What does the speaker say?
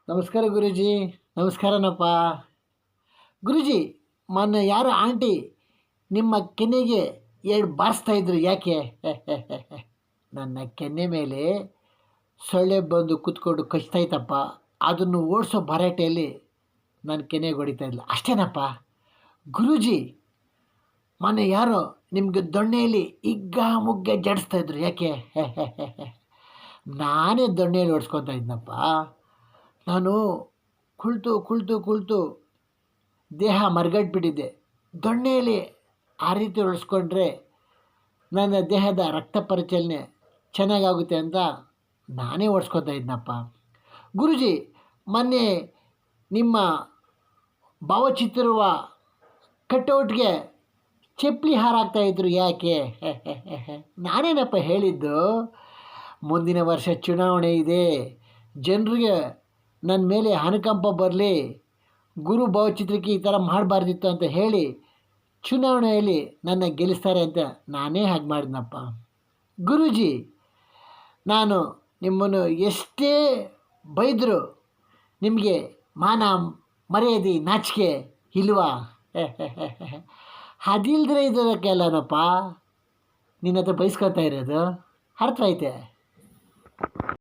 ನಮಸ್ಕಾರ ಗುರೂಜಿ. ನಮಸ್ಕಾರನಪ್ಪ ಗುರೂಜಿ. ಮೊನ್ನೆ ಯಾರೋ ಆಂಟಿ ನಿಮ್ಮ ಕೆನ್ನೆಗೆ ಎರಡು ಬಾರಿಸ್ತಾ ಇದ್ರು, ಯಾಕೆ? ನನ್ನ ಕೆನ್ನೆ ಮೇಲೆ ಸೊಳ್ಳೆ ಬಂದು ಕೂತ್ಕೊಂಡು ಕಚ್ತಾಯ್ತಪ್ಪ. ಅದನ್ನು ಓಡಿಸೋ ಭರಾಟೆಯಲ್ಲಿ ನನ್ನ ಕೆನ್ನೆಗೆ ಹೊಡಿತಾ ಇಲ್ಲ, ಅಷ್ಟೇನಪ್ಪ. ಗುರೂಜಿ, ಮೊನ್ನೆ ಯಾರೋ ನಿಮಗೆ ದೊಣ್ಣೆಯಲ್ಲಿ ಹಿಗ್ಗ ಮುಗ್ಗೆ ಜಡಿಸ್ತಾ ಇದ್ರು, ಯಾಕೆ? ನಾನೇ ದೊಣ್ಣೆಯಲ್ಲಿ ಓಡಿಸ್ಕೊತಾ ಇದ್ನಪ್ಪ. ನಾನು ಕುಳಿತು ಕುಳಿತು ಕುಳಿತು ದೇಹ ಮರಗಟ್ಬಿಟ್ಟಿದ್ದೆ. ದೊಣ್ಣೆಯಲ್ಲಿ ಆ ರೀತಿ ಉಳಿಸ್ಕೊಂಡ್ರೆ ನನ್ನ ದೇಹದ ರಕ್ತ ಪರಿಚಲನೆ ಚೆನ್ನಾಗಾಗುತ್ತೆ ಅಂತ ನಾನೇ ಓಡಿಸ್ಕೊತಾ ಇದ್ನಪ್ಪ. ಗುರೂಜಿ, ಮೊನ್ನೆ ನಿಮ್ಮ ಭಾವಚಿತ್ರುವ ಕಟೌಟ್ಗೆ ಚಪ್ಪಲಿ ಹಾರಾಕ್ತಾಯಿದ್ರು, ಯಾಕೆ? ನಾನೇನಪ್ಪ ಹೇಳಿದ್ದು, ಮುಂದಿನ ವರ್ಷ ಚುನಾವಣೆ ಇದೆ, ಜನರಿಗೆ ನನ್ನ ಮೇಲೆ ಅನುಕಂಪ ಬರಲಿ, ಗುರು ಭಾವಚಿತ್ರಕ್ಕೆ ಈ ಥರ ಮಾಡಬಾರ್ದಿತ್ತು ಅಂತ ಹೇಳಿ ಚುನಾವಣೆಯಲ್ಲಿ ನನ್ನ ಗೆಲ್ಲಿಸ್ತಾರೆ ಅಂತ ನಾನೇ ಹಾಗೆ ಮಾಡಿದ್ನಪ್ಪ. ಗುರೂಜಿ, ನಾನು ನಿಮ್ಮನ್ನು ಎಷ್ಟೇ ಬೈದರೂ ನಿಮಗೆ ಮಾನ ಮರ್ಯಾದೆ ನಾಚಿಕೆ ಇಲ್ವಾ? ಅದಿಲ್ಲದ್ರೆ ಇದಕ್ಕೆಲ್ಲನಪ್ಪ ನಿನ್ನ ಹತ್ರ ಬೈಸ್ಕೊತಾ ಇರೋದು, ಅರ್ಥ ಐತೆ?